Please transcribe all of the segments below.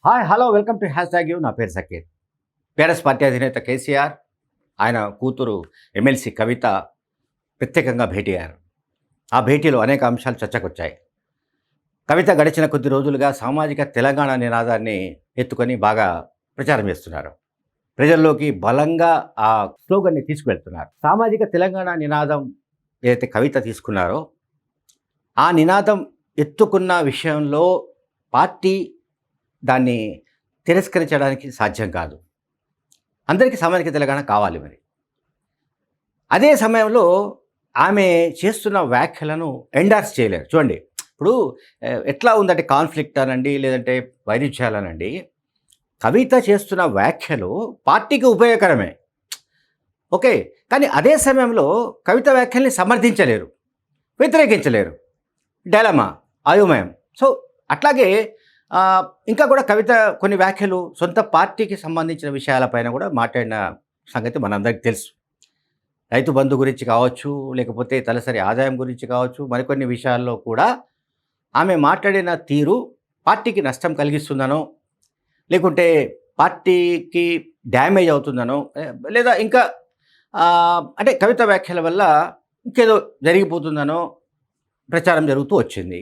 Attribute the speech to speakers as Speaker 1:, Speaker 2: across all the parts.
Speaker 1: Hi hello welcome to hash tag you. నా పేరు Sakir. TRS party అధినేత కేసీఆర్, ఆయన కూతురు ఎమ్మెల్సీ కవిత ప్రత్యేకంగా భేటీ అయ్యారు. ఆ భేటీలో అనేక అంశాలు చర్చకొచ్చాయి. కవిత గడిచిన కొద్ది రోజులుగా సామాజిక తెలంగాణ నినాదాన్ని ఎత్తుకొని బాగా ప్రచారం చేస్తున్నారు. ప్రజల్లోకి బలంగా ఆ స్లోగన్ని తీసుకువెళ్తున్నారు. సామాజిక తెలంగాణ నినాదం ఏదైతే కవిత తీసుకున్నారో ఆ నినాదం ఎత్తుకున్న విషయంలో పార్టీ దాన్ని తిరస్కరించడానికి సాధ్యం కాదు. అందరికీ సామాజిక తెలంగాణ కావాలి. మరి అదే సమయంలో ఆమె చేస్తున్న వ్యాఖ్యలను ఎండార్స్ చేయలేరు. చూడండి, ఇప్పుడు ఎట్లా ఉందంటే కాన్ఫ్లిక్ట్ అనండి, లేదంటే వైరుధ్యాలనండి, కవిత చేస్తున్న వ్యాఖ్యలు పార్టీకి ఉపయోగకరమే, ఓకే. కానీ అదే సమయంలో కవిత వ్యాఖ్యల్ని సమర్థించలేరు, వ్యతిరేకించలేరు. డైలమా, అయోమయం. సో అట్లాగే ఇంకా కూడా కవిత కొన్ని వ్యాఖ్యలు సొంత పార్టీకి సంబంధించిన విషయాలపైన కూడా మాట్లాడిన సంగతి మనందరికీ తెలుసు. రైతు బంధు గురించి కావచ్చు, లేకపోతే తలసరి ఆదాయం గురించి కావచ్చు, మరికొన్ని విషయాల్లో కూడా ఆమె మాట్లాడిన తీరు పార్టీకి నష్టం కలిగిస్తుందనో, లేకుంటే పార్టీకి డ్యామేజ్ అవుతుందనో, లేదా ఇంకా అంటే కవిత వ్యాఖ్యల వల్ల ఇంకేదో జరిగిపోతుందనో ప్రచారం జరుగుతూ వచ్చింది.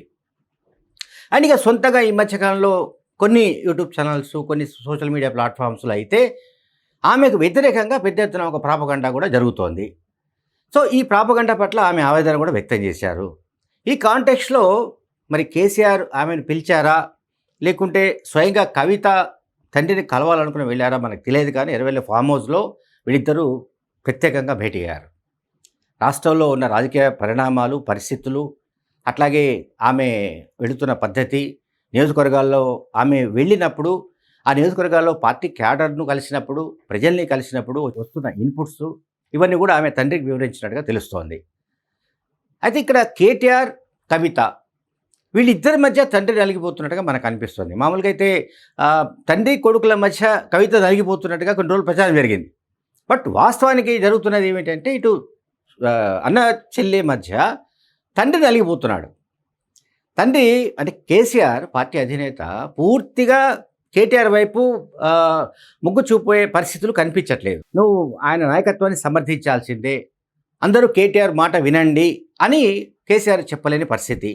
Speaker 1: అండ్ ఇక సొంతగా ఈ మధ్యకాలంలో కొన్ని యూట్యూబ్ ఛానల్స్, కొన్ని సోషల్ మీడియా ప్లాట్ఫామ్స్లో అయితే ఆమెకు వ్యతిరేకంగా పెద్ద ఎత్తున ఒక ప్రాపగండా కూడా జరుగుతోంది. సో ఈ ప్రాపగండా పట్ల ఆమె ఆవేదన కూడా వ్యక్తం చేశారు. ఈ కాంటెక్స్లో మరి కేసీఆర్ ఆమెను పిలిచారా, లేకుంటే స్వయంగా కవిత తండ్రిని కలవాలనుకుని వెళ్ళారా మనకు తెలియదు. కానీ ఎర్రవెల్లి ఫామ్ హౌస్లో వీళ్ళిద్దరూ ప్రత్యేకంగా భేటీ అయ్యారు. రాష్ట్రంలో ఉన్న రాజకీయ పరిణామాలు, పరిస్థితులు, అట్లాగే ఆమె వెళుతున్న పద్ధతి, నియోజకవర్గాల్లో ఆమె వెళ్ళినప్పుడు, ఆ నియోజకవర్గాల్లో పార్టీ క్యాడర్ను కలిసినప్పుడు, ప్రజల్ని కలిసినప్పుడు వస్తున్న ఇన్పుట్స్, ఇవన్నీ కూడా ఆమె తండ్రికి వివరించినట్టుగా తెలుస్తోంది. అయితే ఇక్కడ కేటీఆర్, కవిత వీళ్ళిద్దరి మధ్య తండ్రి నలిగిపోతున్నట్టుగా మనకు అనిపిస్తుంది. మామూలుగా అయితే తండ్రి కొడుకుల మధ్య కవిత నలిగిపోతున్నట్టుగా కొన్ని రోజులు ప్రచారం జరిగింది. బట్ వాస్తవానికి జరుగుతున్నది ఏమిటంటే, ఇటు అన్న చెల్లి మధ్య తండ్రి నలిగిపోతున్నాడు. తండ్రి అంటే కేసీఆర్ పార్టీ అధినేత పూర్తిగా కేటీఆర్ వైపు మొగ్గు చూపే పరిస్థితులు కనిపించట్లేదు. నువ్వు ఆయన నాయకత్వాన్ని సమర్థించాల్సిందే, అందరూ కేటీఆర్ మాట వినండి అని కేసీఆర్ చెప్పలేని పరిస్థితి.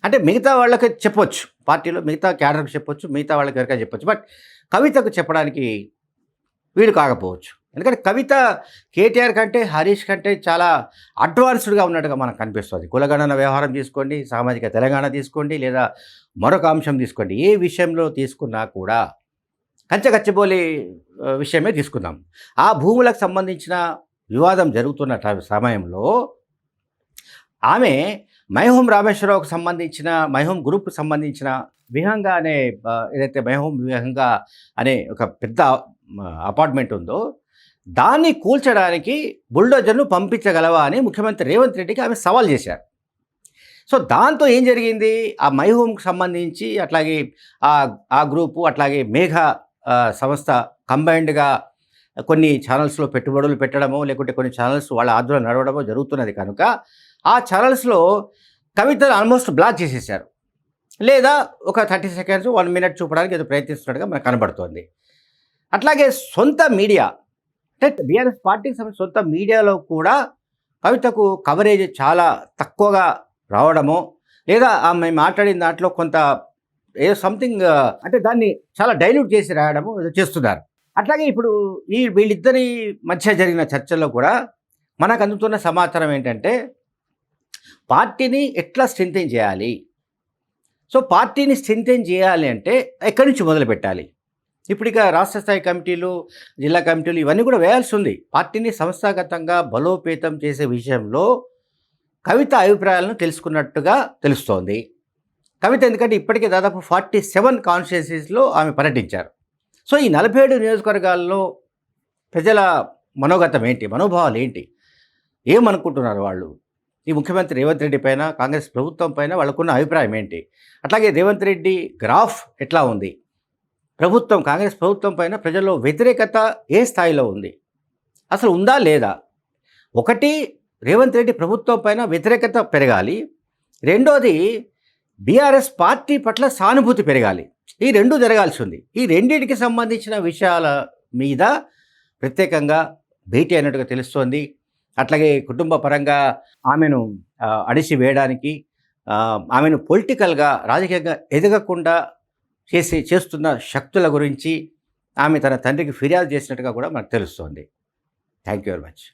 Speaker 1: అంటే మిగతా వాళ్ళకి చెప్పొచ్చు, పార్టీలో మిగతా క్యాడర్కి చెప్పొచ్చు, మిగతా వాళ్ళకి ఎవరికైనా చెప్పొచ్చు. బట్ కవితకు చెప్పడానికి వీలు కాకపోవచ్చు. ఎందుకంటే కవిత కేటీఆర్ కంటే, హరీష్ కంటే చాలా అడ్వాన్స్డ్గా ఉన్నట్టుగా మనకు కనిపిస్తుంది. కులగణన వ్యవహారం తీసుకోండి, సామాజిక తెలంగాణ తీసుకోండి, లేదా మరొక అంశం తీసుకోండి, ఏ విషయంలో తీసుకున్నా కూడా కంచగచ్చిబౌలి విషయమే తీసుకుందాం. ఆ భూములకు సంబంధించిన వివాదం జరుగుతున్న సమయంలో ఆమె మైహూం రామేశ్వరరావుకు సంబంధించిన, మైహూం గ్రూప్కి సంబంధించిన విహంగా అనే ఏదైతే మైహూం విహంగా అనే ఒక పెద్ద అపార్ట్మెంట్ ఉందో దాన్ని కూల్చడానికి బుల్డోజర్ను పంపించగలవా అని ముఖ్యమంత్రి రేవంత్ రెడ్డికి ఆమె సవాల్ చేశారు. సో దాంతో ఏం జరిగింది, ఆ మైహూంకి సంబంధించి అట్లాగే ఆ గ్రూపు, అట్లాగే మేఘ సంస్థ కంబైన్డ్గా కొన్ని ఛానల్స్లో పెట్టుబడులు పెట్టడమో, లేకుంటే కొన్ని ఛానల్స్ వాళ్ళ ఆధ్వర్యంలో నడవడమో జరుగుతున్నది. కనుక ఆ ఛానల్స్లో కవితను ఆల్మోస్ట్ బ్లాక్ చేసేసారు, లేదా ఒక 30 సెకండ్స్ 1 మినిట్ చూపడానికి ఏదో ప్రయత్నిస్తున్నట్టుగా మనకు కనబడుతోంది. అట్లాగే సొంత మీడియా అంటే బీఆర్ఎస్ పార్టీకి సంబంధించిన సొంత మీడియాలో కూడా కవితకు కవరేజ్ చాలా తక్కువగా రావడమో, లేదా ఆమె మాట్లాడిన దాంట్లో కొంత ఏదో సంథింగ్ అంటే దాన్ని చాలా డైల్యూట్ చేసి రాయడము చేస్తున్నారు. అట్లాగే ఇప్పుడు వీళ్ళిద్దరి మధ్య జరిగిన చర్చల్లో కూడా మనకు అందుతున్న సమాచారం ఏంటంటే, పార్టీని ఎట్లా స్ట్రెంథెన్ చేయాలి. సో పార్టీని స్ట్రెంథెన్ చేయాలి అంటే ఎక్కడి నుంచి మొదలు పెట్టాలి. ఇప్పుడు ఇక రాష్ట్ర స్థాయి కమిటీలు, జిల్లా కమిటీలు ఇవన్నీ కూడా వేయాల్సి ఉంది. పార్టీని సంస్థాగతంగా బలోపేతం చేసే విషయంలో కవిత అభిప్రాయాలను తెలుసుకున్నట్టుగా తెలుస్తోంది. కవిత ఎందుకంటే ఇప్పటికే దాదాపు 47 కాన్స్టిట్యుయెన్సీస్లో ఆమె పర్యటించారు. సో ఈ 47 నియోజకవర్గాల్లో ప్రజల మనోగతం ఏంటి, మనోభావాలు ఏంటి, ఏమనుకుంటున్నారు వాళ్ళు, ఈ ముఖ్యమంత్రి రేవంత్ రెడ్డి పైన, కాంగ్రెస్ ప్రభుత్వం పైన వాళ్ళకున్న అభిప్రాయం ఏంటి, అట్లాగే రేవంత్ రెడ్డి గ్రాఫ్ ఎట్లా ఉంది, ప్రభుత్వం కాంగ్రెస్ ప్రభుత్వం పైన ప్రజల్లో వ్యతిరేకత ఏ స్థాయిలో ఉంది, అసలు ఉందా లేదా. ఒకటి, రేవంత్ రెడ్డి ప్రభుత్వం పైన వ్యతిరేకత పెరగాలి. రెండోది, బీఆర్ఎస్ పార్టీ పట్ల సానుభూతి పెరగాలి. ఈ 2 జరగాల్సి ఉంది. ఈ రెండిటికి సంబంధించిన విషయాల మీద ప్రత్యేకంగా భేటీ అయినట్టుగా తెలుస్తోంది. అట్లాగే కుటుంబ పరంగా ఆమెను అణిచివేయడానికి, ఆమెను పొలిటికల్‌గా, రాజకీయంగా ఎదగకుండా చేస్తున్న శక్తుల గురించి ఆమె తన తండ్రికి ఫిర్యాదు చేసినట్టుగా కూడా మనకు తెలుస్తోంది. Thank you very much.